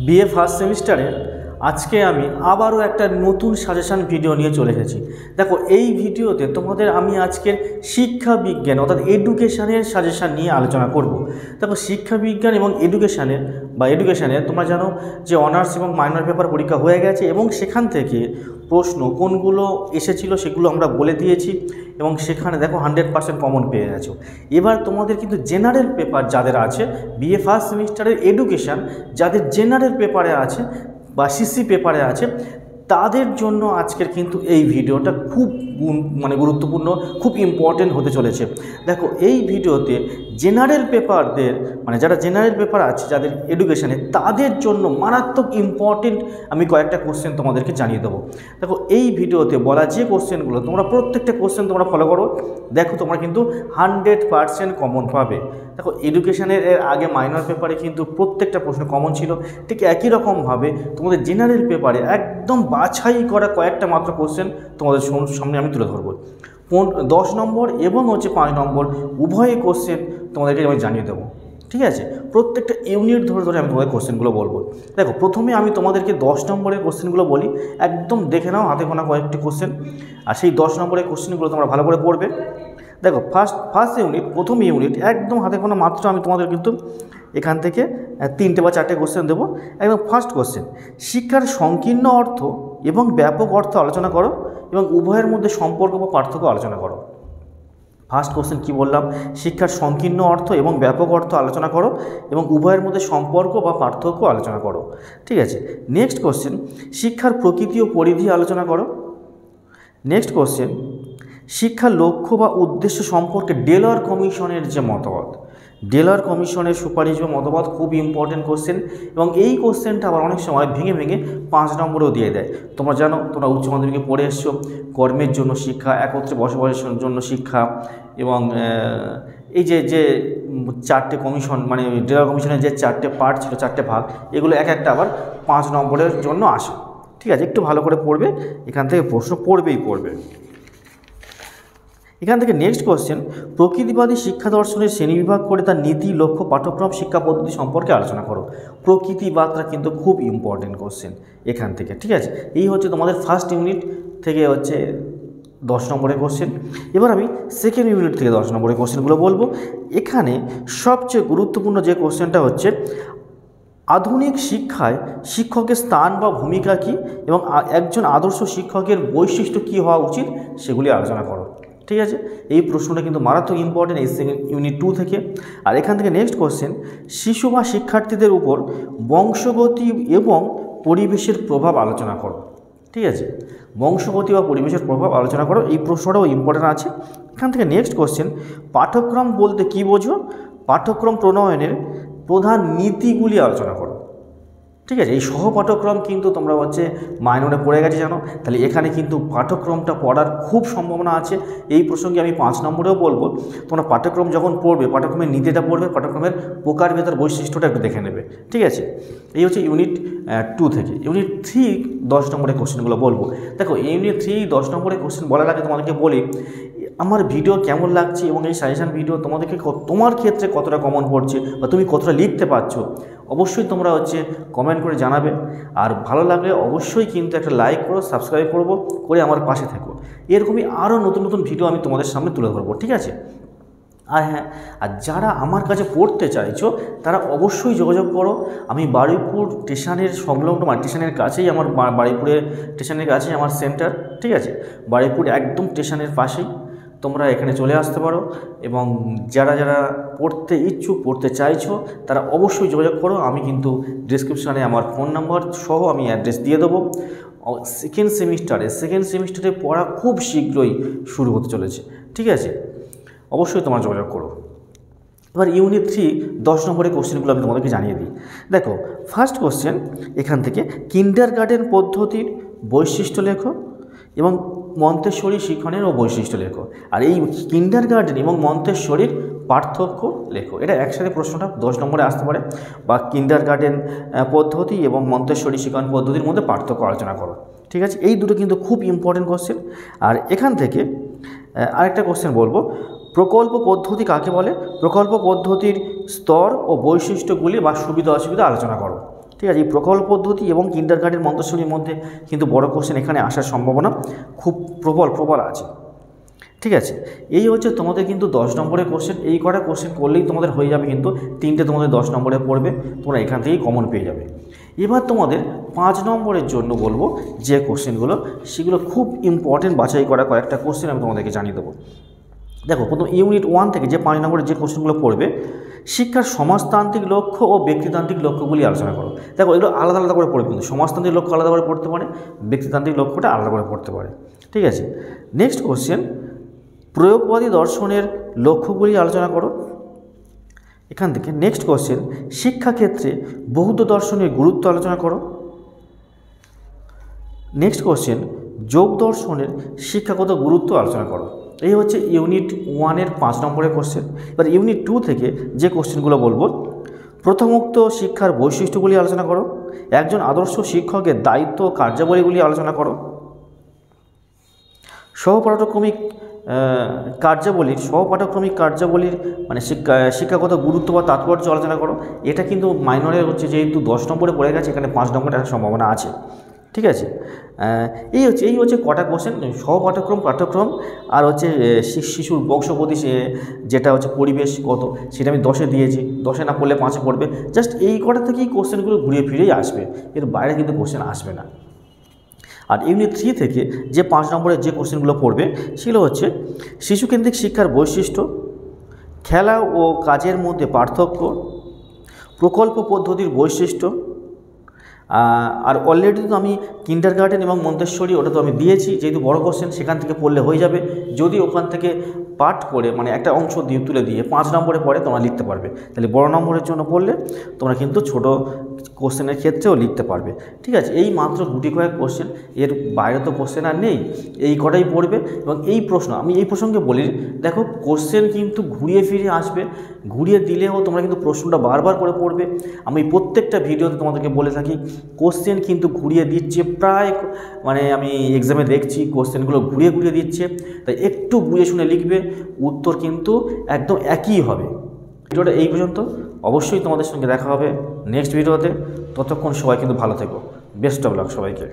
BA first সেমিস্টারে আজকে আমি আবারও একটা নতুন সাজেশান ভিডিও নিয়ে চলে এসেছি। দেখো, এই ভিডিওতে তোমাদের আমি আজকের শিক্ষা বিজ্ঞান অর্থাৎ এডুকেশানের সাজেশান নিয়ে আলোচনা করব। দেখো, শিক্ষা বিজ্ঞান এবং এডুকেশানের তোমরা জানো যে অনার্স এবং মাইনর পেপার পরীক্ষা হয়ে গেছে এবং সেখান থেকে প্রশ্ন কোনগুলো এসেছিল সেগুলো আমরা বলে দিয়েছি এবং সেখানে দেখো 100% কমন পেয়ে গেছো। এবার তোমাদের কিন্তু জেনারেল পেপার যাদের আছে, বিএ ফার্স্ট সেমিস্টারের এডুকেশান যাদের জেনারেল পেপারে আছে বা সিসি পেপারে আছে, তাদের জন্য আজকের কিন্তু এই ভিডিওটা খুব গুরুত্বপূর্ণ, খুব ইম্পর্টেন্ট হতে চলেছে। দেখো, এই ভিডিওতে জেনারেল পেপারদের যারা জেনারেল পেপার আছে যাদের এডুকেশানে, তাদের জন্য মারাত্মক ইম্পর্টেন্ট আমি কয়েকটা কোশ্চেন তোমাদেরকে জানিয়ে দেবো। দেখো, এই ভিডিওতে বলা যে কোশ্চেনগুলো তোমরা প্রত্যেকটা কোশ্চেন তোমরা ফলো করো, দেখো তোমরা কিন্তু 100% কমন পাবে। দেখো, এডুকেশানের আগে মাইনর পেপারে কিন্তু প্রত্যেকটা প্রশ্ন কমন ছিল, ঠিক একই রকমভাবে তোমাদের জেনারেল পেপারে একদম বাছাই করা কয়েকটা মাত্র কোশ্চেন তোমাদের সামনে আমি তুলে ধরবো। 10 নম্বর এবং 5 নম্বর উভয় কোশ্চেন তোমাদেরকে আমি জানিয়ে দেবো। ঠিক আছে, প্রত্যেকটা ইউনিট ধরে ধরে আমি তোমাদের কোশ্চেনগুলো বলবো। দেখো, প্রথমে আমি তোমাদেরকে 10 নম্বরের কোশ্চেনগুলো বলি, একদম দেখে নাও হাতে গোনা কয়েকটি কোশ্চেন, আর সেই 10 নম্বরের কোশ্চেনগুলো তোমরা ভালো করে পড়বে। দেখো, ফার্স্ট ইউনিট, প্রথম ইউনিট একদম হাতে গোনা মাত্র আমি তোমাদের কিন্তু এখান থেকে 3টে বা 4টে কোশ্চেন দেবো। একদম ফার্স্ট কোশ্চেন, শিক্ষার সংকীর্ণ অর্থ এবং ব্যাপক অর্থ আলোচনা করো এবং উভয়ের মধ্যে সম্পর্ক বা পার্থক্য আলোচনা করো। ফার্স্ট কোশ্চেন কী বললাম? শিক্ষার সংকীর্ণ অর্থ এবং ব্যাপক অর্থ আলোচনা করো এবং উভয়ের মধ্যে সম্পর্ক বা পার্থক্য আলোচনা করো। ঠিক আছে, নেক্সট কোশ্চেন, শিক্ষার প্রকৃতি ও পরিধি আলোচনা করো। নেক্সট কোশ্চেন, শিক্ষার লক্ষ্য বা উদ্দেশ্য সম্পর্কে ডেলর কমিশনের যে মতবাদ, ডেলর কমিশনের সুপারিশ বা মতবাদ খুব ইম্পর্টেন্ট কোশ্চেন এবং এই কোশ্চেনটা আবার অনেক সময় ভেঙে ভেঙে 5 নম্বরেও দিয়ে দেয়। তোমরা জানো, তোমরা উচ্চ মাধ্যমিকে পড়ে এসছো, কর্মের জন্য শিক্ষা, একত্রে বসবাসের জন্য শিক্ষা এবং এই যে 4টে কমিশন, ডেলর কমিশনের যে 4টে পার্ট ছিল, 4টে ভাগ, এগুলো এক একটা আবার 5 নম্বরের জন্য আসে। ঠিক আছে, একটু ভালো করে পড়বে, এখান থেকে প্রশ্ন পড়বে। এখান থেকে নেক্সট কোশ্চেন, প্রকৃতিবাদী শিক্ষা দর্শনের শ্রেণীবিভাগ করে তার নীতি, লক্ষ্য, পাঠ্যক্রম, শিক্ষা পদ্ধতি সম্পর্কে আলোচনা করো। প্রকৃতিবাদটা কিন্তু খুব ইম্পর্টেন্ট কোশ্চেন এখান থেকে। ঠিক আছে, এই হচ্ছে তোমাদের ফার্স্ট ইউনিট থেকে 10 নম্বরের কোশ্চেন। এবার আমি সেকেন্ড ইউনিট থেকে 10 নম্বরের কোশ্চেনগুলো বলবো। এখানে সবচেয়ে গুরুত্বপূর্ণ যে কোশ্চেনটা হচ্ছে, আধুনিক শিক্ষায় শিক্ষকের স্থান বা ভূমিকা কী এবং একজন আদর্শ শিক্ষকের বৈশিষ্ট্য কী হওয়া উচিত সেগুলি আলোচনা করো। ঠিক আছে, এই প্রশ্নটা কিন্তু মারাত্মক ইম্পর্টেন্ট এই সেকেন্ড ইউনিট 2 থেকে। আর এখান থেকে নেক্সট কোশ্চেন, শিশু বা শিক্ষার্থীদের উপর বংশগতি এবং পরিবেশের প্রভাব আলোচনা করো। ঠিক আছে, বংশগতি বা পরিবেশের প্রভাব আলোচনা করো, এই প্রশ্নটাও ইম্পর্টেন্ট আছে। এখান থেকে নেক্সট কোশ্চেন, পাঠ্যক্রম বলতে কী বোঝো? পাঠ্যক্রম প্রণয়নের প্রধান নীতিগুলি আলোচনা করো। ঠিক আছে, এই সহপাঠক্রম কিন্তু তোমরা মাইনরে পড়ে গেছে জানো, তাহলে এখানে কিন্তু পাঠ্যক্রমটা পড়ার খুব সম্ভাবনা আছে। এই প্রসঙ্গে আমি 5 নম্বরেও বলবো, তোমরা পাঠ্যক্রম যখন পড়বে, পাঠ্যক্রমের নীতিটা পড়বে, পাঠ্যক্রমের প্রকারভেদ আর বৈশিষ্ট্যটা একটু দেখে নেবে। ঠিক আছে, এই হচ্ছে ইউনিট 2 থেকে। ইউনিট 3 10 নম্বরের কোশ্চেনগুলো বলবো। দেখো, ইউনিট 3 10 নম্বরের কোশ্চেন বলার আগে তোমাদেরকে বলি, আমার ভিডিও কেমন লাগছে এবং এই সাজেশান ভিডিও তোমাদেরকে তোমার ক্ষেত্রে কতটা কমন পড়ছে বা তুমি কতটা লিখতে পারছো, অবশ্যই তোমরা কমেন্ট করে জানাবে। আর ভালো লাগলে অবশ্যই কিন্তু একটা লাইক করো, সাবস্ক্রাইব করে আমার পাশে থেকো। এরকমই আরও নতুন নতুন ভিডিও আমি তোমাদের সামনে তুলে ধরবো। ঠিক আছে, আর হ্যাঁ, আর যারা আমার কাছে পড়তে চাইছো তারা অবশ্যই যোগাযোগ করো। আমি বারুইপুর স্টেশনের সংলগ্ন, স্টেশনের কাছেই আমার বারুইপুরের স্টেশনের কাছেই আমার সেন্টার। ঠিক আছে, বারুইপুর একদম স্টেশনের পাশেই, তোমরা এখানে চলে আসতে পারো এবং যারা যারা পড়তে ইচ্ছুক, পড়তে চাইছো, তারা অবশ্যই যোগাযোগ করো। আমি কিন্তু ডিসক্রিপশানে আমার ফোন নাম্বার সহ আমি অ্যাড্রেস দিয়ে দেবো। সেকেন্ড সেমিস্টারে পড়া খুব শীঘ্রই শুরু হতে চলেছে। ঠিক আছে, অবশ্যই তোমরা যোগাযোগ করো। এবার ইউনিট 3 10 নম্বরের কোশ্চেনগুলো আমি তোমাদেরকে জানিয়ে দিই। দেখো, ফার্স্ট কোশ্চেন, এখান থেকে কিন্ডারগার্টেন পদ্ধতির বৈশিষ্ট্য লেখো এবং মন্তেশ্বরী শিক্ষণের ও বৈশিষ্ট্য লেখো। আর এই কিন্ডারগার্টেন এবং মন্তেশ্বরীর পার্থক্য লেখো। এটা একসাথে প্রশ্নটা 10 নম্বরে আসতে পারে। বা কিন্ডারগার্টেন পদ্ধতি এবং মন্তেশ্বরী শিক্ষণ পদ্ধতির মধ্যে পার্থক্য আলোচনা করো। ঠিক আছে, এই দুটো কিন্তু খুব ইম্পর্টেন্ট কোশ্চেন। আর এখান থেকে আরেকটা কোশ্চেন বলবো, প্রকল্প পদ্ধতি কাকে বলে? প্রকল্প পদ্ধতির স্তর ও বৈশিষ্ট্যগুলি বা সুবিধা অসুবিধা আলোচনা করো। ঠিক আছে, এই প্রকল্প পদ্ধতি এবং কিন্ডারগার্টেন মন্তেশ্বরীর মধ্যে কিন্তু বড় কোশ্চেন এখানে আসার সম্ভাবনা খুব প্রবল আছে। ঠিক আছে, এই হচ্ছে তোমাদের কিন্তু 10 নম্বরের কোশ্চেন। এই কটা কোশ্চেন করলেই তোমাদের হয়ে যাবে, কিন্তু 3টে তোমাদের 10 নম্বরে পড়বে, তোমরা এখান থেকেই কমন পেয়ে যাবে। এবার তোমাদের 5 নম্বরের জন্য বলবো যে কোশ্চেনগুলো, সেগুলো খুব ইম্পর্টেন্ট বাছাই করা কয়েকটা কোশ্চেন আমি তোমাদেরকে জানিয়ে দেবো। দেখো, প্রথম ইউনিট 1 থেকে যে 5 নম্বরের যে কোশ্চেনগুলো পড়বে, শিক্ষার সমাজতান্ত্রিক লক্ষ্য ও ব্যক্তিতান্ত্রিক লক্ষ্যগুলি আলোচনা করো। দেখো, এগুলো আলাদা আলাদা করে পড়বে, কিন্তু সমাজতান্ত্রিক লক্ষ্য আলাদা করে পড়তে পারে, ব্যক্তিতান্ত্রিক লক্ষ্যটা আলাদা করে পড়তে পারে। ঠিক আছে, নেক্সট কোশ্চেন, প্রয়োগবাদী দর্শনের লক্ষ্যগুলি আলোচনা করো। এখান থেকে নেক্সট কোশ্চেন, শিক্ষাক্ষেত্রে বৌদ্ধ দর্শনের গুরুত্ব আলোচনা করো। নেক্সট কোশ্চেন, যোগ দর্শনের শিক্ষাগত গুরুত্ব আলোচনা করো। এই হচ্ছে ইউনিট 1-এর 5 নম্বরের কোশ্চেন। এবার ইউনিট 2 থেকে যে কোশ্চেনগুলো বলবো, প্রথমোক্ত শিক্ষার বৈশিষ্ট্যগুলি আলোচনা করো। একজন আদর্শ শিক্ষকের দায়িত্ব ও কার্যাবলীগুলি আলোচনা করো। সহপাঠক্রমিক কার্যাবলীর মানে শিক্ষাগত গুরুত্ব বা তাৎপর্য আলোচনা করো। এটা কিন্তু মাইনরে হচ্ছে, যেহেতু 10 নম্বরে পড়ে গেছে, এখানে 5 নম্বরে আসার সম্ভাবনা আছে। ঠিক আছে, এই হচ্ছে কটা কোশ্চেন, পাঠ্যক্রম আর হচ্ছে শিশুর বংশগতি, যেটা হচ্ছে পরিবেশগত, সেটা আমি 10-এ দিয়েছি। 10-এ না পড়লে 5-এ পড়বে। জাস্ট এই কটা থেকেই কোশ্চেনগুলো ঘুরিয়ে ফিরেই আসবে, এর বাইরে কিন্তু কোশ্চেন আসবে না। আর ইউনিট 3 থেকে যে 5 নম্বরের যে কোশ্চেনগুলো পড়বে, সেগুলো হচ্ছে শিশুকেন্দ্রিক শিক্ষার বৈশিষ্ট্য, খেলা ও কাজের মধ্যে পার্থক্য, প্রকল্প পদ্ধতির বৈশিষ্ট্য। আর অলরেডি তো আমি কিন্ডারগার্টেন এবং মন্তেশ্বরী ওটা তো আমি দিয়েছি, যেহেতু বড় কোশ্চেন সেখান থেকে পড়লে হয়ে যাবে। যদি ওখান থেকে পার্ট করে মানে একটা অংশ দিয়ে তুলে দিয়ে 5 নম্বরে পড়ে তোমরা লিখতে পারবে, তাহলে বড় নম্বরের জন্য পড়লে তোমরা কিন্তু ছোট কোশ্চেনের ক্ষেত্রেও লিখতে পারবে। ঠিক আছে, এই মাত্র গুটি কয়েক কোশ্চেন, এর বাইরে তো কোশ্চেন আর নেই, এই কটাই পড়বে। এবং এই প্রশ্ন আমি এই প্রসঙ্গে বলি, দেখো কোশ্চেন কিন্তু ঘুরিয়ে ফিরে আসবে, ঘুরিয়ে দিলেও তোমরা কিন্তু প্রশ্নটা বারবার করে পড়বে। আমি প্রত্যেকটা ভিডিওতে তোমাদেরকে বলে থাকি, কোশ্চেন কিন্তু ঘুরিয়ে দিচ্ছে, প্রায় মানে আমি এক্সামে দেখছি কোশ্চেনগুলো ঘুরিয়ে দিচ্ছে, তাই একটু বুঝে শুনে লিখবে, উত্তর কিন্তু একদম একই হবে। ভিডিওটা এই পর্যন্ত, অবশ্যই তোমাদের সঙ্গে দেখা হবে নেক্সট ভিডিওতে। ততক্ষণ সবাই কিন্তু ভালো থেকো, বেস্ট অফ লাক সবাইকে।